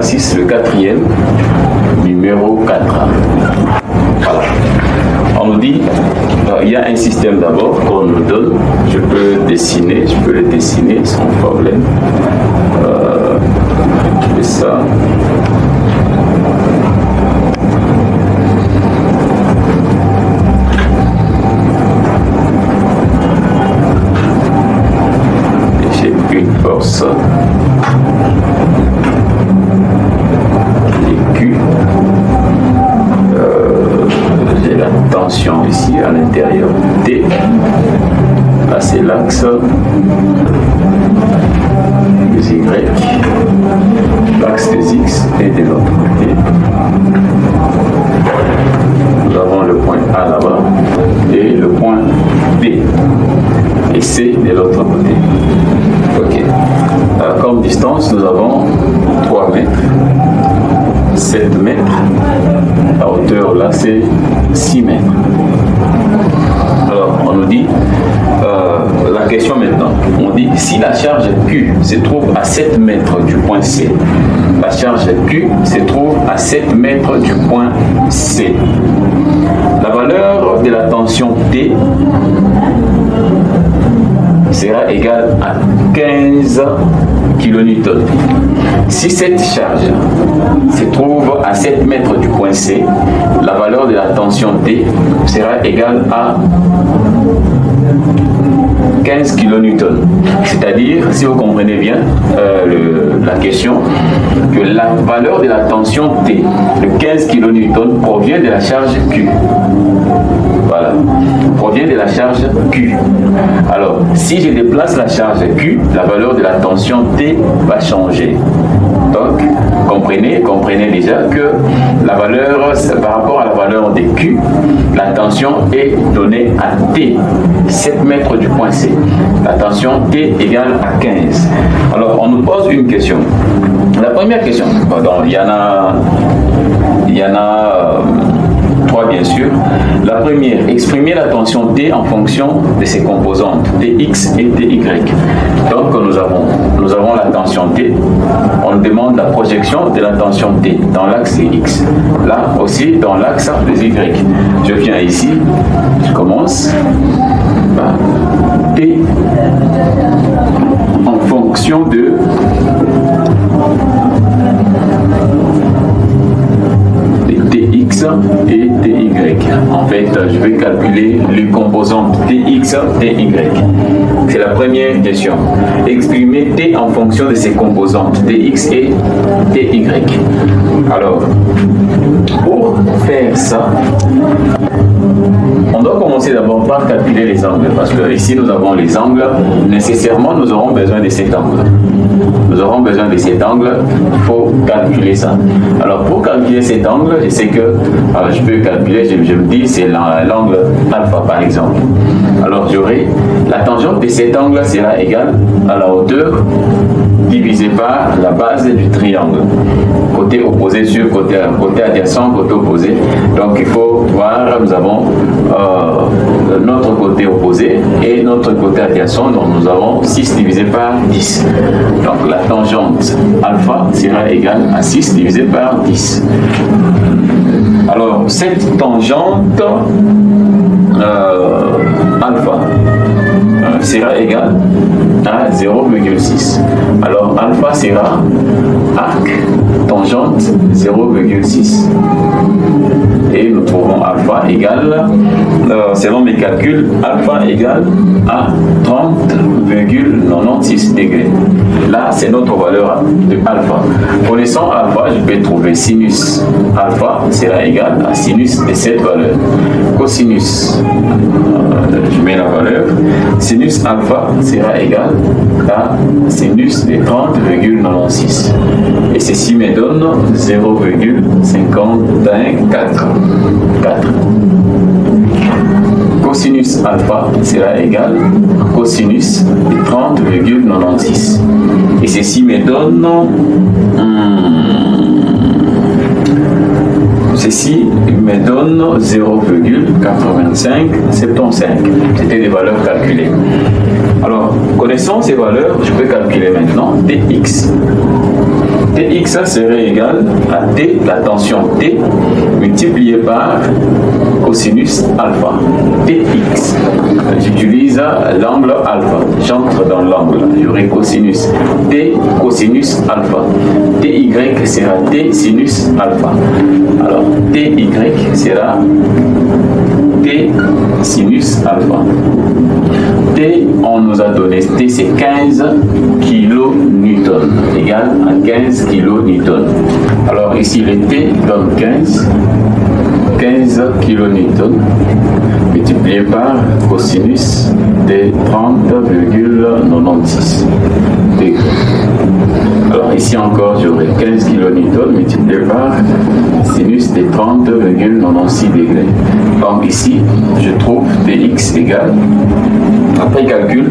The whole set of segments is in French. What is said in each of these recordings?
l'exercice, le quatrième, numéro 4. Voilà. On nous dit, il y a un système d'abord qu'on nous donne. Je peux le dessiner sans problème. Je fais ça. J'ai une force. J'ai la tension ici à l'intérieur T. Là c'est l'axe des Y, l'axe des X et de l'autre côté. Nous avons le point A là-bas et le point B et C de l'autre côté. Ok. Comme distance, nous avons 3 mètres. 7 mètres, la hauteur là c'est 6 mètres. Alors on nous dit, la question maintenant, on dit si la charge Q se trouve à 7 mètres du point C, la charge Q se trouve à 7 mètres du point C, la valeur de la tension T sera égale à 15 kN. Si cette charge se trouve à 7 mètres du point C, la valeur de la tension T sera égale à 15 kN. C'est-à-dire, si vous comprenez bien la question, que la valeur de la tension T de 15 kN provient de la charge Q. Voilà, provient de la charge Q. Alors, si je déplace la charge Q, la valeur de la tension T va changer. Donc, comprenez déjà que la valeur, par rapport à la valeur de Q, la tension est donnée à T, 7 mètres du point C. La tension T égale à 15. Alors, on nous pose une question. La première question, pardon, il y en a 3 bien sûr. La première, exprimer la tension T en fonction de ses composantes, Tx et Ty. Donc nous avons la tension T, on demande la projection de la tension T dans l'axe X. Là aussi dans l'axe des Y. Je viens ici, je commence par T en fonction de Tx et Ty. En fait, je vais calculer les composantes Tx, Ty. C'est la première question. Exprimer T en fonction de ses composantes Tx et Ty. Alors, pour faire ça, on doit commencer d'abord par calculer les angles, parce que ici nous avons les angles. Nécessairement, nous aurons besoin de cet angle. Nous aurons besoin de cet angle, il faut calculer ça. Alors pour calculer cet angle, je sais que je peux calculer, je me dis c'est l'angle alpha par exemple. Alors j'aurai la tangente de cet angle sera égale à la hauteur divisé par la base du triangle. Côté opposé sur côté adjacent, côté opposé. Donc il faut voir, nous avons notre côté opposé et notre côté adjacent, donc nous avons 6 divisé par 10. Donc la tangente alpha sera égale à 6 divisé par 10. Alors cette tangente alpha sera égale à 0,6. Alors alpha sera arc tangente 0,6. Et nous trouvons alpha égale, selon mes calculs, alpha égale à 30,96 degrés. Là, c'est notre valeur de alpha. Connaissant alpha, je peux trouver sinus alpha sera égal à sinus de cette valeur. Cosinus, je mets la valeur. Sinus alpha sera égal à sinus de 30,96. Et ceci me donne 0,514. Cosinus alpha sera égal à cosinus de 30,96. Et ceci me donne ceci me donne 0,8575. C'était des valeurs calculées. Alors, connaissant ces valeurs, je peux calculer maintenant dx. Tx serait égal à T, la tension T, multiplié par cosinus alpha. Tx. J'utilise l'angle alpha. J'entre dans l'angle. J'aurai cosinus. T cosinus alpha. Ty sera T sinus alpha. Alors, Ty sera T sinus alpha. T, on nous a donné, T c'est 15 kN, égal à 15 kN. Alors ici, le T donne 15 kN, multiplié par cosinus de 30,96 degrés. Alors ici encore, j'aurai 15 kN multiplié par sinus de 30,96 degrés. Donc ici, je trouve Tx égale, après calcul,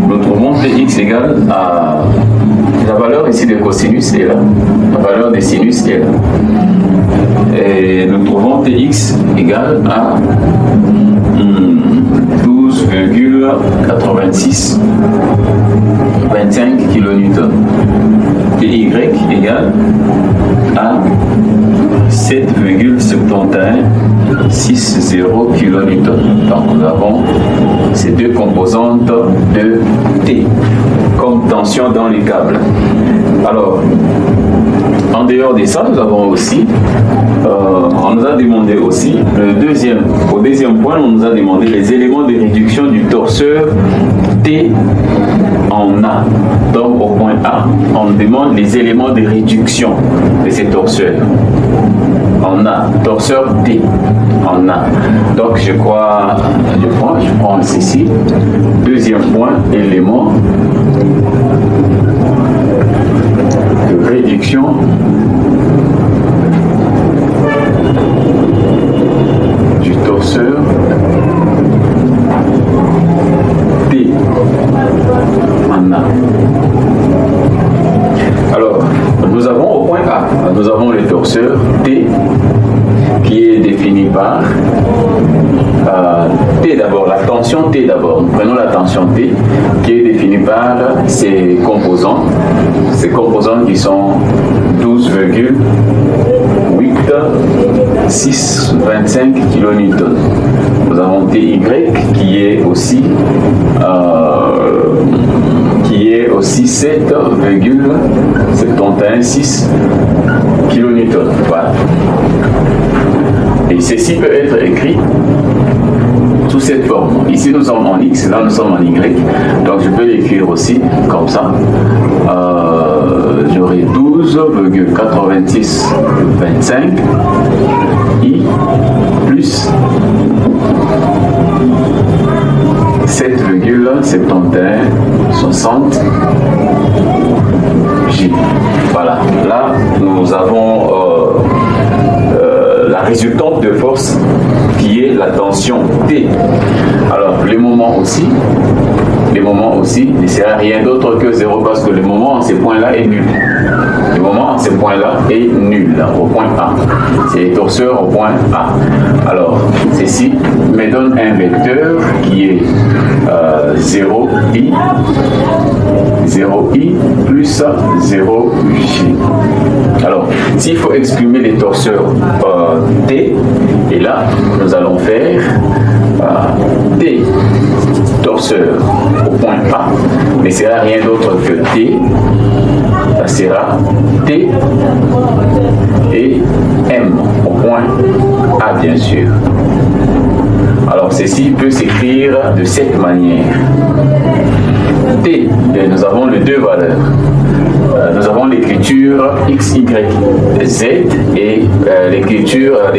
nous trouvons Tx égale à la valeur ici de cosinus est là, la valeur de sinus est là. Et nous trouvons Tx égale à 12,86 25 kN. Ty égale à 7,7160 kN. Donc nous avons ces deux composantes de T comme tension dans les câbles. Alors, en dehors de ça, nous avons aussi, on nous a demandé aussi, au deuxième point, on nous a demandé les éléments de réduction du torseur T en A. Donc au point A, on demande les éléments de réduction de ces torseurs en A, torseur T en A. Donc je prends ceci, deuxième point, élément de réduction du torseur T en A. Alors, nous avons au point A, nous avons le torseur T qui est défini par T d'abord, la tension T d'abord. Nous prenons la tension T qui est définie par ces composants qui sont 12,8625 kN. Nous avons Ty qui est aussi 7,716 kN. Voilà. Et ceci peut être écrit sous cette forme. Ici nous sommes en X, là nous sommes en Y. Donc je peux l'écrire aussi comme ça. J'aurai 12,8625 I plus 7,7160 J. Voilà. Là nous avons la résultante de force qui est la tension T. Alors le moment aussi ne sera rien d'autre que 0 parce que le moment en ces points-là est nul. Le moment en ces points-là est nul au point A. C'est les torseurs au point A. Alors ceci me donne un vecteur qui est 0i plus 0j. Alors s'il faut exprimer les torseurs T, et là nous allons faire T torseur au point A ne sera rien d'autre que T, ça sera T et M au point A bien sûr. Alors ceci peut s'écrire de cette manière. T, nous avons les deux valeurs. Nous avons l'écriture X, Y, Z et l'écriture en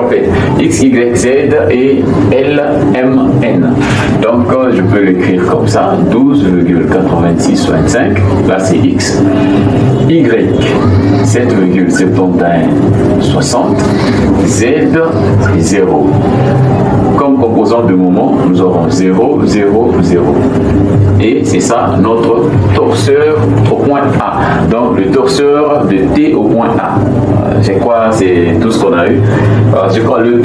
fait X, Y, Z et L, M, N. Donc je peux l'écrire comme ça, 12,8625, là c'est X, Y, 7,7160, Z, 0. Comme composant de moment, nous aurons 0, 0, 0. et c'est ça notre torseur au point A. Donc le torseur de T au point A. Je crois que c'est tout ce qu'on a eu. Je crois le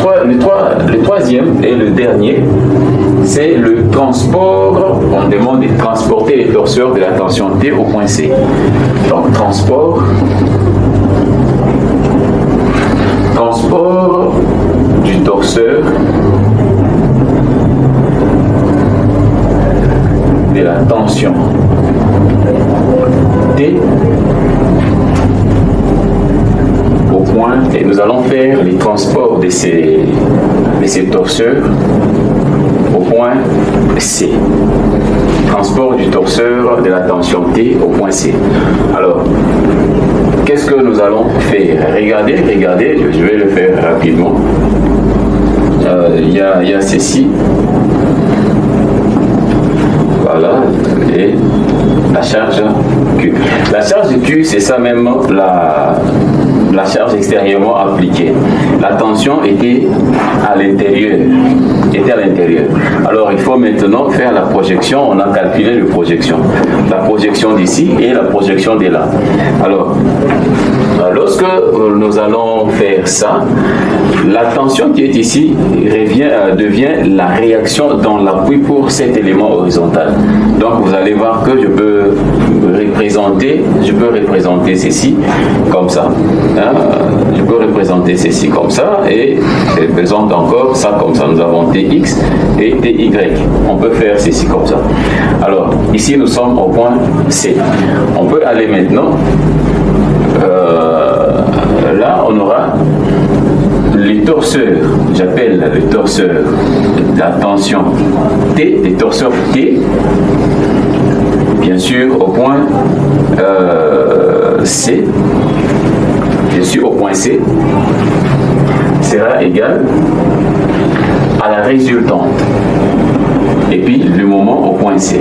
troisième et le dernier, c'est le transport. On demande de transporter les torseurs de la tension T au point C. Donc transport du torseur de la tension T au point, et nous allons faire les transports de ces torseurs au point C. Transport du torseur de la tension T au point C. Alors, qu'est-ce que nous allons faire? Regardez, je vais le faire rapidement. Il y a ceci. Voilà, et la charge Q. La charge Q, c'est ça même la charge extérieurement appliquée. La tension était à l'intérieur. Alors il faut maintenant faire la projection. On a calculé la projection d'ici et la projection de là. Alors lorsque nous allons faire ça, la tension qui est ici devient la réaction dans l'appui pour cet élément horizontal. Donc vous allez voir que je peux représenter ceci comme ça. Je peux représenter ceci comme ça et je représente encore ça comme ça. Nous avons Tx et Ty. On peut faire ceci comme ça. Alors ici nous sommes au point C. On peut aller maintenant. Là on aura les torseurs. J'appelle le torseur de la tension T, les torseurs T. Bien sûr au point C. Je suis au point C, sera égal à la résultante. Et puis le moment au point C.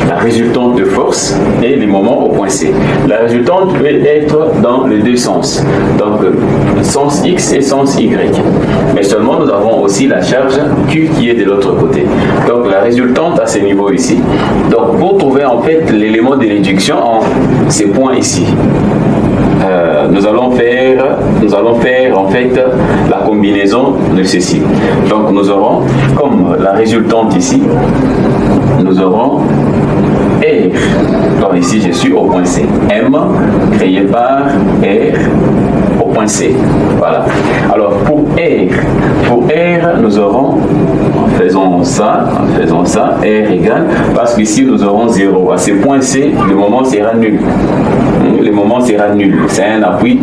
La résultante de force et les moments au point C. La résultante peut être dans les deux sens. Donc, sens X et sens Y. Mais seulement nous avons aussi la charge Q qui est de l'autre côté. Donc, la résultante à ce niveau ici. Donc, pour trouver en fait l'élément de réduction en ces points ici. Nous allons faire en fait la combinaison de ceci. Donc nous aurons comme la résultante ici, nous aurons R. Donc ici je suis au point C. M créé par R au point C. Voilà. Alors pour R nous aurons, faisons ça, R égale, parce qu'ici nous aurons 0. À ce point C, le moment sera nul. Le moment sera nul. C'est un appui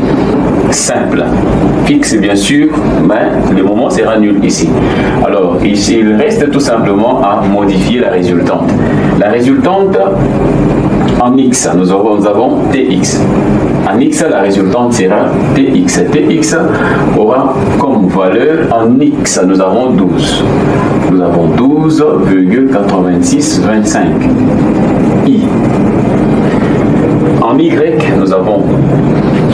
simple. Fixe bien sûr, mais le moment sera nul ici. Alors ici, il reste tout simplement à modifier la résultante. La résultante en X, nous avons Tx. En X, la résultante sera Tx. Tx aura comme valeur en X, nous avons 12. Nous avons 12,8625 I. En Y, nous avons,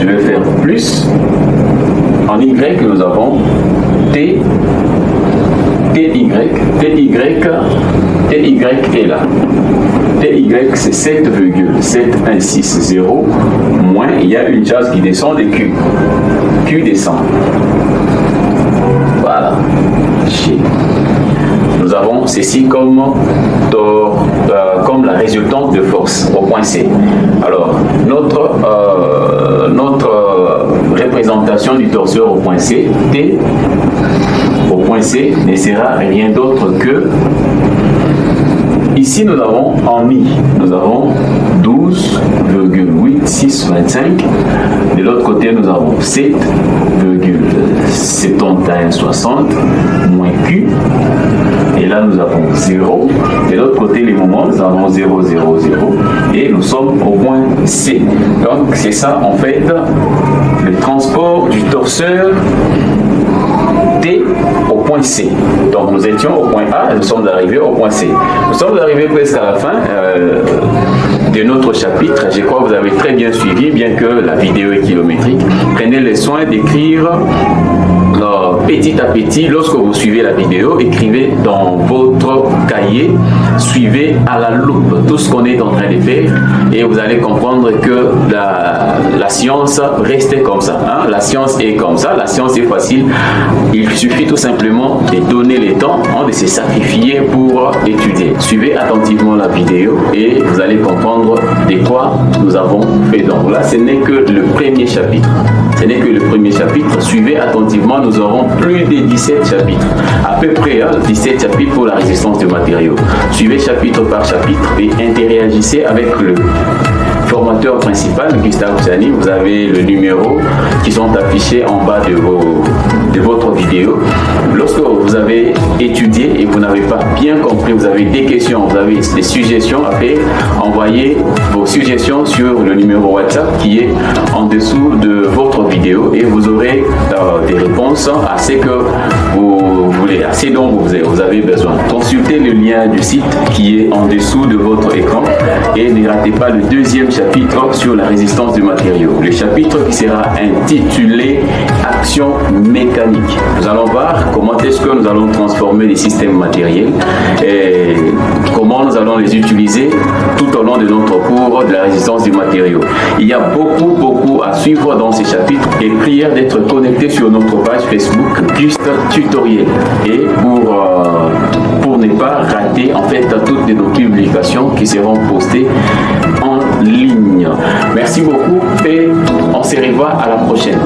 je vais faire plus. En Y, nous avons Ty. Ty est là. Ty, c'est 7,7160 moins, il y a une charge qui descend de Q. Q descend. Voilà. Nous avons ceci comme la résultante de force au point C. Alors, notre représentation du torseur au point C, T, au point C, ne sera rien d'autre que, ici nous avons en I, nous avons 12,8625, de l'autre côté nous avons 7,7160 moins Q, et là nous avons 0, de l'autre côté les moments nous avons 0, 0, 0, et nous sommes au point C. Donc c'est ça en fait le transport du torseur T au point C. Donc nous étions au point A et nous sommes arrivés au point C. Nous sommes arrivés presque à la fin de notre chapitre. Je crois que vous avez très bien suivi, bien que la vidéo est kilométrique. Prenez le soin d'écrire petit à petit, lorsque vous suivez la vidéo, écrivez dans votre cahier, suivez à la loupe tout ce qu'on est en train de faire et vous allez comprendre que la science reste comme ça. Hein? La science est comme ça, la science est facile. Il suffit tout simplement de donner le temps, hein, de se sacrifier pour étudier. Suivez attentivement la vidéo et vous allez comprendre de quoi nous avons fait. Donc là, ce n'est que le premier chapitre. Ce n'est que le premier chapitre. Suivez attentivement, nous aurons plus de 17 chapitres. À peu près 17 chapitres pour la résistance du matériau. Suivez chapitre par chapitre et interagissez avec le formateur principal, Gustave Chani. Vous avez le numéro qui sont affichés en bas de votre vidéo. Lorsque vous avez étudié et vous n'avez pas bien compris, vous avez des questions, vous avez des suggestions à faire, envoyez vos suggestions sur le numéro WhatsApp qui est en dessous de votre vidéo et vous aurez des réponses à ce que vous voulez, à ce dont vous avez besoin. Consultez le lien du site qui est en dessous de votre écran et ne ratez pas le deuxième chapitre sur la résistance du matériau. Le chapitre qui sera intitulé Action mécanique. Nous allons voir comment est-ce que nous allons transformer les systèmes matériels et comment nous allons les utiliser tout au long de notre cours de la résistance du matériau. Il y a beaucoup à suivre dans ces chapitres et prière d'être connecté sur notre page Facebook Juste Tutoriel et pour ne pas rater en fait toutes nos publications qui seront postées en ligne. Merci beaucoup et on se revoit à la prochaine.